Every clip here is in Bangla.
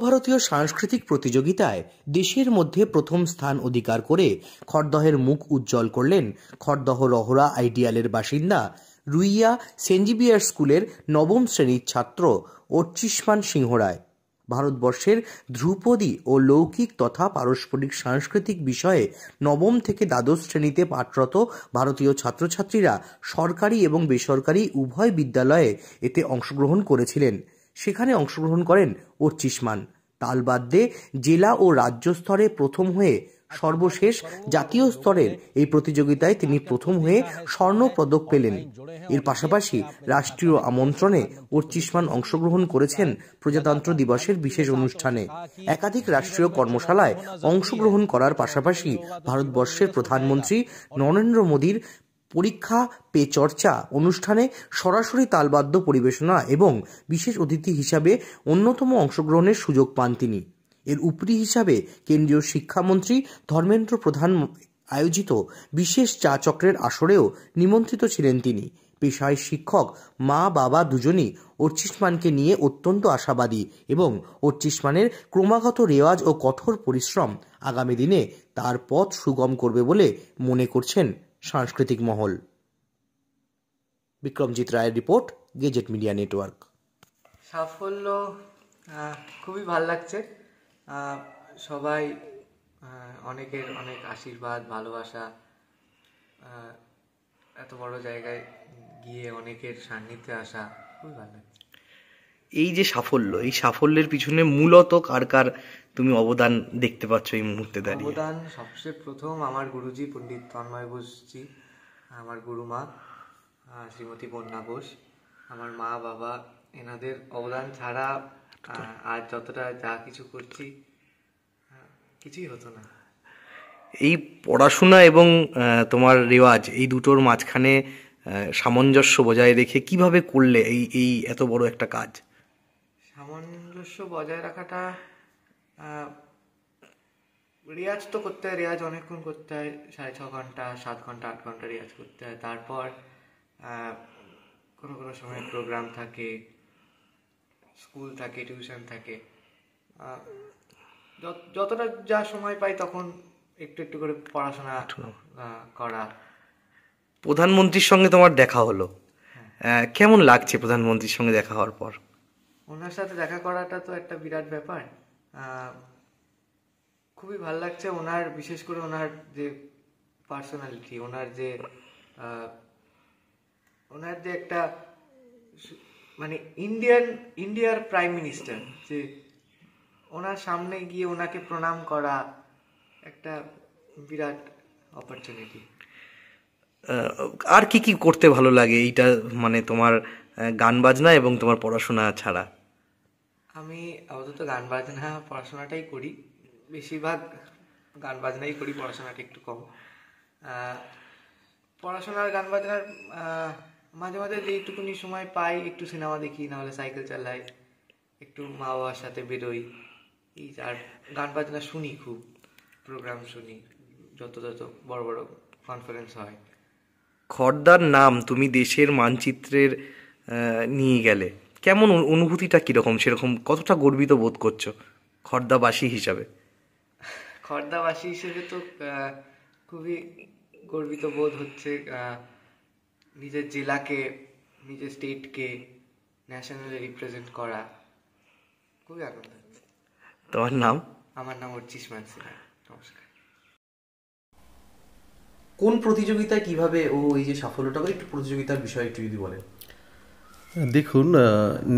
সর্বভারতীয় সাংস্কৃতিক প্রতিযোগিতায় দেশের মধ্যে প্রথম স্থান অধিকার করে খড়দহের মুখ উজ্জ্বল করলেন খড়দহ রহরা আইডিয়ালের বাসিন্দা রুইয়া সেন্ট জেভিয়ার্স স্কুলের নবম শ্রেণীর ছাত্র অর্চিষ্মান সিংহ রায়। ভারতবর্ষের ধ্রুপদী ও লৌকিক তথা পারস্পরিক সাংস্কৃতিক বিষয়ে নবম থেকে দ্বাদশ শ্রেণীতে পাঠরত ভারতীয় ছাত্রছাত্রীরা সরকারি এবং বেসরকারি উভয় বিদ্যালয়ে এতে অংশগ্রহণ করেছিলেন। সেখানে অংশগ্রহণ করেন অর্চিষ্মান। তালবাদ্যে জেলা ও রাজ্য স্তরে প্রথম হয়ে সর্বশেষ জাতীয় স্তরের এই প্রতিযোগিতায় তিনি প্রথম হয়ে স্বর্ণ পদক পেলেন। এর পাশাপাশি রাষ্ট্রীয় আমন্ত্রণে অর্চিষ্মান অংশগ্রহণ করেছেন প্রজাতন্ত্র দিবসের বিশেষ অনুষ্ঠানে। একাধিক রাষ্ট্রীয় কর্মশালায় অংশগ্রহণ করার পাশাপাশি ভারতবর্ষের প্রধানমন্ত্রী নরেন্দ্র মোদীর পরীক্ষা পে চর্চা অনুষ্ঠানে সরাসরি তালবাদ্য পরিবেশনা এবং বিশেষ অতিথি হিসাবে অন্যতম অংশগ্রহণের সুযোগ পান তিনি। এর উপরি হিসাবে কেন্দ্রীয় শিক্ষামন্ত্রী ধর্মেন্দ্র প্রধান আয়োজিত বিশেষ চা চক্রের আসরেও নিমন্ত্রিত ছিলেন তিনি। পেশায় শিক্ষক, মা বাবা দুজনই অর্চিষ্মানকে নিয়ে অত্যন্ত আশাবাদী এবং অর্চিষ্মানের ক্রমাগত রেওয়াজ ও কঠোর পরিশ্রম আগামী দিনে তার পথ সুগম করবে বলে মনে করছেন সাংস্কৃতিক মহল। বিক্রমজিৎ রায়ের রিপোর্ট, গেজেট মিডিয়া নেটওয়ার্ক। সাফল্য খুবই ভাল লাগছে। সবাই অনেকের অনেক আশীর্বাদ, ভালোবাসা, এত বড় জায়গায় গিয়ে অনেকের সান্নিধ্যে আসা খুবই ভালো লাগছে। এই যে সাফল্য, এই সাফল্যের পিছনে মূলত কার কার তুমি অবদান দেখতে পাচ্ছ এই মুহূর্তে দাঁড়িয়ে? অবদান সবচেয়ে প্রথম আমার গুরুজি পণ্ডিত তন্ময় বোসজি, আমার গুরুমা শ্রীমতী বন্যা বোস, আমার মা বাবা, এনাদের অবদান ছাড়া আজ যতটা যা কিছু করছি কিছুই হতো না। এই পড়াশোনা এবং তোমার রেওয়াজ, এই দুটোর মাঝখানে সামঞ্জস্য বজায় রেখে কিভাবে করলে এই এত বড় একটা কাজ? সামঞ্জস্য বজায় রাখাটা, রেয়াজ তো করতে হয়, রেয়াজ অনেকক্ষণ করতে হয়, 6.5 ঘন্টা, 7 ঘন্টা, 8 ঘন্টা রেয়াজ করতে হয়। তারপর কোনো কোনো সময় প্রোগ্রাম থাকে, স্কুল থাকে, টিউশন থাকে। যতটা যা সময় পাই তখন একটু একটু করে পড়াশোনা করা। প্রধানমন্ত্রীর সঙ্গে তোমার দেখা হলো, কেমন লাগছে প্রধানমন্ত্রীর সঙ্গে দেখা হওয়ার পর? ওনার সাথে দেখা করাটা তো একটা বিরাট ব্যাপার। খুবই ভালো লাগছে। ওনার, বিশেষ করে ওনার যে পার্সোনালিটি, ওনার যে একটা মানে ইন্ডিয়ার প্রাইম মিনিস্টার, যে ওনার সামনে গিয়ে ওনাকে প্রণাম করা একটা বিরাট অপরচুনিটি। আর কি কি করতে ভালো লাগে এইটা, মানে তোমার গান বাজনা এবং তোমার পড়াশোনা ছাড়া? আমি আপাতত গান বাজনা পড়াশোনাটাই করি, বেশিরভাগ গান বাজনাই করি, পড়াশোনাটা একটু কম। পড়াশোনার গান বাজনার মাঝে মাঝে যেইটুকুনি সময় পাই একটু সিনেমা দেখি, নাহলে সাইকেল চালাই, একটু মা বাবার সাথে বেরোই। আর গান বাজনা শুনি, খুব প্রোগ্রাম শুনি, যত বড় বড় কনফারেন্স হয়। খড়দার নাম তুমি দেশের মানচিত্রের নিয়ে গেলে, কেমন অনুভূতিটা কীরকম, সেরকম কতটা গর্বিত বোধ করছো খড়দাবাসী হিসাবে? খড়দাবাসী হিসেবে তো খুবই গর্বিত বোধ হচ্ছে। নিজের জেলাকে, নিজের স্টেটকে ন্যাশনালে রিপ্রেজেন্ট করা খুবই আনন্দ হচ্ছে। তোমার নাম? আমার নাম অর্চিষ্মান সিংহ। নমস্কার। কোন প্রতিযোগিতায় কিভাবে ও এই যে সাফল্যটা, একটু প্রতিযোগিতার বিষয়ে একটু যদি বলেন। দেখুন,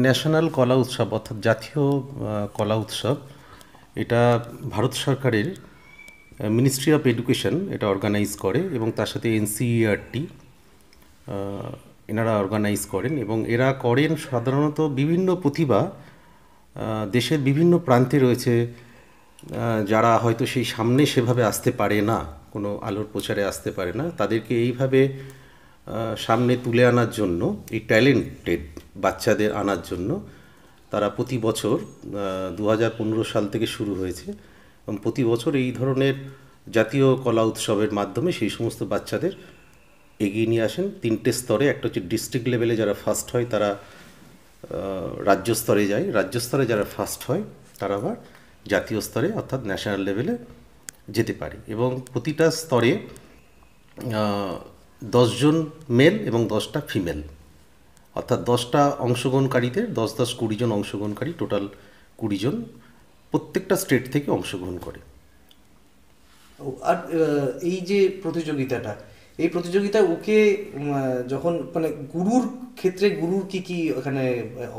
ন্যাশনাল কলা উৎসব অর্থাৎ জাতীয় কলা উৎসব, এটা ভারত সরকারের মিনিস্ট্রি অফ এডুকেশন এটা অর্গানাইজ করে এবং তার সাথে এনসিইআরটি এনারা অর্গানাইজ করেন এবং এরা করেন সাধারণত বিভিন্ন প্রতিভা দেশের বিভিন্ন প্রান্তে রয়েছে, যারা হয়তো সেই সামনে সেভাবে আসতে পারে না, কোনো আলোর প্রচারে আসতে পারে না, তাদেরকে এইভাবে সামনে তুলে আনার জন্য, এই ট্যালেন্টেড বাচ্চাদের আনার জন্য তারা প্রতি বছর 2015 সাল থেকে শুরু হয়েছে এবং প্রতি বছর এই ধরনের জাতীয় কলা উৎসবের মাধ্যমে সেই সমস্ত বাচ্চাদের এগিয়ে নিয়ে আসেন 3টে স্তরে। একটা হচ্ছে ডিস্ট্রিক্ট লেভেলে যারা ফার্স্ট হয় তারা রাজ্য স্তরে যায়, রাজ্য স্তরে যারা ফার্স্ট হয় তারা আবার জাতীয় স্তরে অর্থাৎ ন্যাশনাল লেভেলে যেতে পারে। এবং প্রতিটা স্তরে 10 জন মেল এবং 10টা ফিমেল, অর্থাৎ 10টা অংশগ্রহণকারীদের 10-10 20 জন অংশগ্রহণকারী, টোটাল 20 জন প্রত্যেকটা স্টেট থেকে অংশগ্রহণ করে। আর এই যে প্রতিযোগিতাটা, এই প্রতিযোগিতায় ওকে যখন মানে গুরুর ক্ষেত্রে গুরুর কি কি ওখানে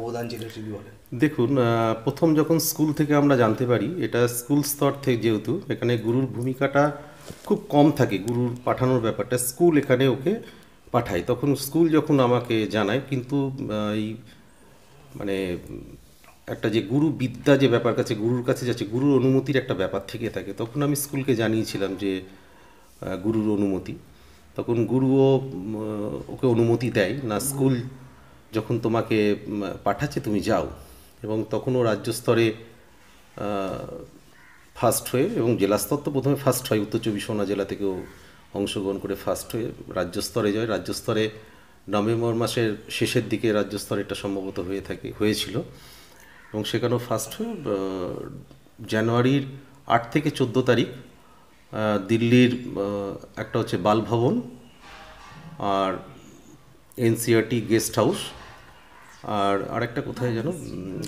অবদান ছিল যদি বলেন? দেখুন, প্রথম যখন স্কুল থেকে আমরা জানতে পারি, এটা স্কুল স্তর থেকে যেহেতু এখানে গুরুর ভূমিকাটা খুব কম থাকে, গুরুর পাঠানোর ব্যাপারটা স্কুল এখানে ওকে পাঠায়, তখন স্কুল যখন আমাকে জানায়, কিন্তু এই মানে একটা যে গুরু বিদ্যা যে ব্যাপার কাছে গুরুর কাছে যাচ্ছে, গুরুর অনুমতির একটা ব্যাপার থেকে থাকে, তখন আমি স্কুলকে জানিয়েছিলাম যে গুরুর অনুমতি। তখন গুরুও ওকে অনুমতি দেয় না, স্কুল যখন তোমাকে পাঠাচ্ছে তুমি যাও। এবং তখন ও রাজ্য স্তরে ফার্স্ট হয়ে, এবং জেলা স্তর তো প্রথমে ফার্স্ট হয়, উত্তর 24 জেলা থেকেও অংশগ্রহণ করে ফার্স্ট হয়ে রাজ্য স্তরে যায়। রাজ্য স্তরে নভেম্বর মাসের শেষের দিকে রাজ্য স্তরে এটা সম্ভবত হয়েছিল, এবং সেখানেও ফার্স্ট হয়ে জানুয়ারির 8 থেকে 14 তারিখ দিল্লির একটা হচ্ছে বালভবন, আর এনসিআরটি গেস্ট হাউস, আর আরেকটা কোথায় যেন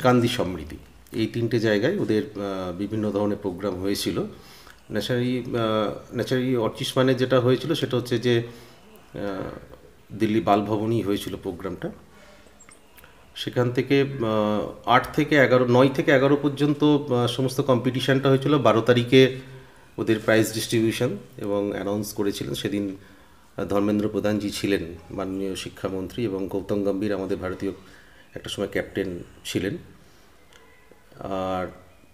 গান্ধী সমৃদ্ধি, এই 3টে জায়গায় ওদের বিভিন্ন ধরনের প্রোগ্রাম হয়েছিল। ন্যাচারালি অর্চিসমানে যেটা হয়েছিল সেটা হচ্ছে যে দিল্লি বালভবনই হয়েছিল প্রোগ্রামটা। সেখান থেকে 9 থেকে 11 পর্যন্ত সমস্ত কম্পিটিশানটা হয়েছিল। 12 তারিখে ওদের প্রাইজ ডিস্ট্রিবিউশন এবং অ্যানাউন্স করেছিলেন। সেদিন ধর্মেন্দ্র প্রধানজি ছিলেন, মাননীয় শিক্ষামন্ত্রী, এবং গৌতম গম্ভীর আমাদের ভারতীয় একটা সময় ক্যাপ্টেন ছিলেন। আর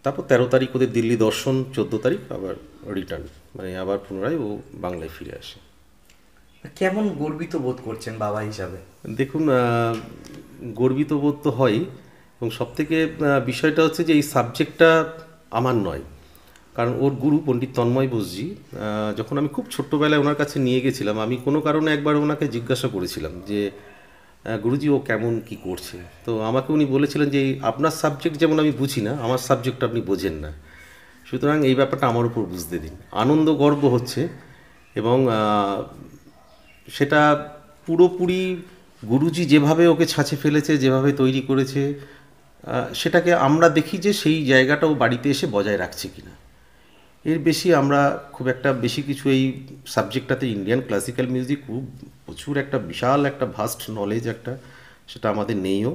তারপর 13 তারিখ ওদের দিল্লি দর্শন, 14 তারিখ আবার রিটার্ন, মানে আবার পুনরায় ও বাংলায় ফিরে আসে। কেমন গর্বিত বোধ করছেন বাবা হিসাবে? দেখুন, গর্বিত বোধ তো হয়, এবং সবথেকে বিষয়টা হচ্ছে যে এই সাবজেক্টটা আমার নয়, কারণ ওর গুরু পণ্ডিত তন্ময় বোসজি, যখন আমি খুব ছোট্টবেলায় ওনার কাছে নিয়ে গেছিলাম, আমি কোনো কারণে একবার ওনাকে জিজ্ঞাসা করেছিলাম যে গুরুজি ও কেমন কি করছে। তো আমাকে উনি বলেছিলেন যে আপনার সাবজেক্ট যেমন আমি বুঝি না, আমার সাবজেক্ট আপনি বোঝেন না, সুতরাং এই ব্যাপারটা আমার উপর বুঝতে দিন। আনন্দ গর্ব হচ্ছে, এবং সেটা পুরোপুরি গুরুজি যেভাবে ওকে ছাঁচে ফেলেছে, যেভাবে তৈরি করেছে, সেটাকে আমরা দেখি যে সেই জায়গাটাও বাড়িতে এসে বজায় রাখছে কিনা। এর বেশি আমরা খুব একটা বেশি কিছু এই সাবজেক্টটাতে, ইন্ডিয়ান ক্লাসিক্যাল মিউজিক খুব প্রচুর একটা বিশাল একটা ভাস্ট নলেজ একটা, সেটা আমাদের নেইও।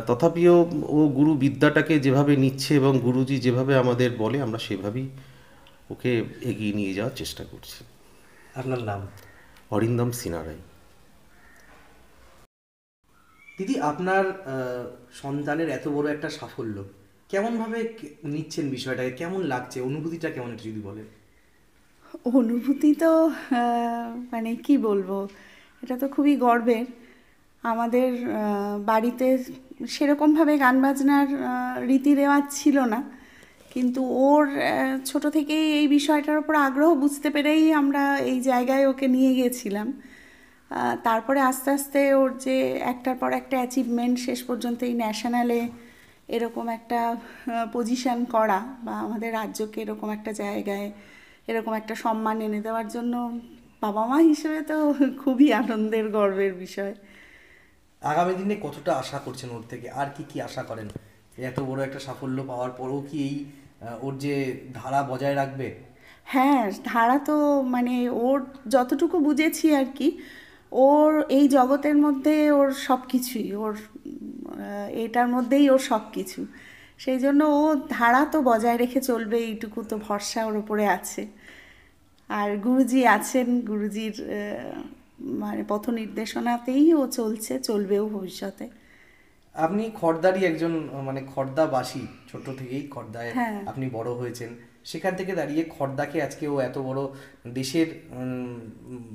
তথাপিও ও গুরু বিদ্যাটাকে যেভাবে নিচ্ছে এবং গুরুজি যেভাবে আমাদের বলে, আমরা সেভাবেই ওকে এগিয়ে নিয়ে যাওয়ার চেষ্টা করছি। আপনার নাম? অরিন্দম সিনহা রায়। দিদি, আপনার সন্তানের এত বড় একটা সাফল্য কেমনভাবে নিচ্ছেন বিষয়টাকে, কেমন লাগছে, অনুভূতিটা কেমন একটু যদি বলেন? অনুভূতি তো মানে কি বলবো, এটা তো খুবই গর্বের। আমাদের বাড়িতে সেরকমভাবে গান বাজনার রীতি রেওয়াজ ছিল না, কিন্তু ওর ছোট থেকেই এই বিষয়টার উপর আগ্রহ বুঝতে পেরেই আমরা এই জায়গায় ওকে নিয়ে গিয়েছিলাম। তারপরে আস্তে আস্তে ওর যে একটার পর একটা অ্যাচিভমেন্ট, শেষ পর্যন্ত এই ন্যাশনালে এরকম একটা পজিশন করা, বা আমাদের রাজ্যকে এরকম একটা জায়গায় এরকম একটা সম্মান এনে দেওয়ার জন্য বাবা মা হিসেবে তো খুবই আনন্দের, গর্বের বিষয়। আগামী দিনে কতটা আশা করছেন ওর থেকে, আর কি কি আশা করেন? এত বড় একটা সাফল্য পাওয়ার পরও কি এই ওর যে ধারা বজায় রাখবে? হ্যাঁ, ধারা তো মানে ওর যতটুকু বুঝেছি আর কি, ওর এই জগতের মধ্যে ওর সব কিছুই, ওর এটার মধ্যেই ওর সব কিছু, সেই জন্য ও ধারা তো বজায় রেখে চলবে, এইটুকু তো ভরসা ওর উপরে আছে। আর গুরুজি আছেন, গুরুজির মানে পথ নির্দেশনাতেই ও চলবেও ভবিষ্যতে। আপনি খড়দারই একজন, মানে খড়দাবাসী, ছোট থেকেই খড়দায় হ্যাঁ। আপনি বড় হয়েছেন, সেখান থেকে দাঁড়িয়ে খড়দাকে আজকে ও এত বড় দেশের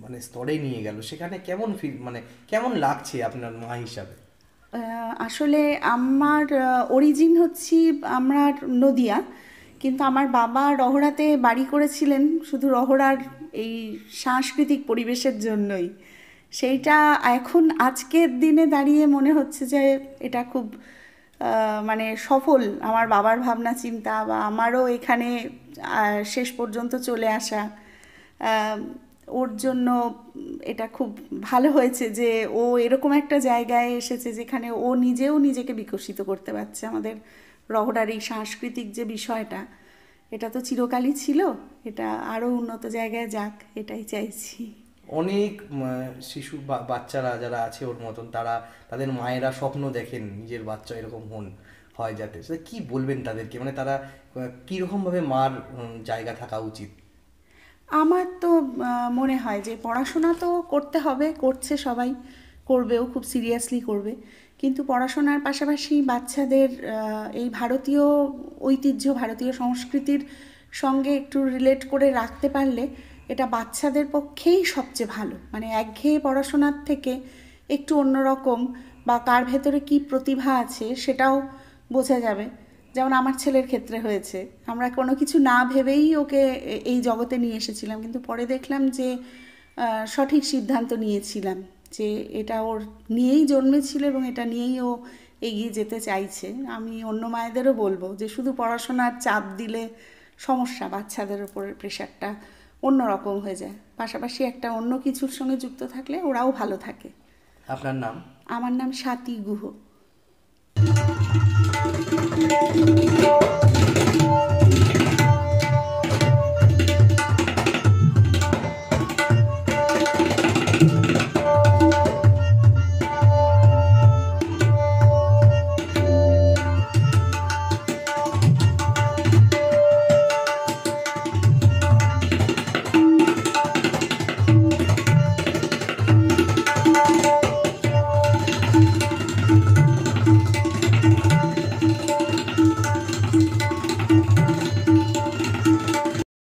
মানে স্তরে নিয়ে গেল, সেখানে কেমন মানে কেমন লাগছে আপনার মা হিসাবে? আসলে আমার অরিজিন হচ্ছি আমরা নদিয়া, কিন্তু আমার বাবা রহড়াতে বাড়ি করেছিলেন শুধু রহড়ার এই সাংস্কৃতিক পরিবেশের জন্যই। সেইটা এখন আজকের দিনে দাঁড়িয়ে মনে হচ্ছে যে এটা খুব মানে সফল আমার বাবার ভাবনা চিন্তা বা আমারও এখানে শেষ পর্যন্ত চলে আসা, ওর জন্য এটা খুব ভালো হয়েছে যে ও এরকম একটা জায়গায় এসেছে যেখানে ও নিজেও নিজেকে বিকশিত করতে পারছে। আমাদের রহড়ার এই সাংস্কৃতিক যে বিষয়টা, এটা তো চিরকালই ছিল, এটা আরও উন্নত জায়গায় যাক, এটাই চাইছি। অনেক শিশু বাচ্চারা যারা আছে ওর মতন, তাদের মায়েরা স্বপ্ন দেখেন নিজের বাচ্চা এরকম হয় যাতে, সেটা কি বলবেন তাদেরকে? মানে তারা কীরকমভাবে মার জায়গা থাকা উচিত? আমার তো মনে হয় যে পড়াশোনা তো করতে হবে, করছে সবাই, করবেও, খুব সিরিয়াসলি করবে, কিন্তু পড়াশোনার পাশাপাশি বাচ্চাদের এই ভারতীয় ঐতিহ্য, ভারতীয় সংস্কৃতির সঙ্গে একটু রিলেট করে রাখতে পারলে এটা বাচ্চাদের পক্ষেই সবচেয়ে ভালো। মানে একঘেয়ে পড়াশোনার থেকে একটু অন্যরকম, বা কার ভেতরে কি প্রতিভা আছে সেটাও বোঝা যাবে। যেমন আমার ছেলের ক্ষেত্রে হয়েছে, আমরা কোনো কিছু না ভেবেই ওকে এই জগতে নিয়ে এসেছিলাম, কিন্তু পরে দেখলাম যে সঠিক সিদ্ধান্ত নিয়েছিলাম, যে এটা ওর নিয়েই জন্মেছিল এবং এটা নিয়েই ও এগিয়ে যেতে চাইছে। আমি অন্য মায়েদেরও বলবো যে শুধু পড়াশোনার চাপ দিলে সমস্যা, বাচ্চাদের ওপর প্রেশারটা অন্যরকম হয়ে যায়, পাশাপাশি একটা অন্য কিছুর সঙ্গে যুক্ত থাকলে ওরাও ভালো থাকে। আপনার নাম? আমার নাম স্বাতী গুহ।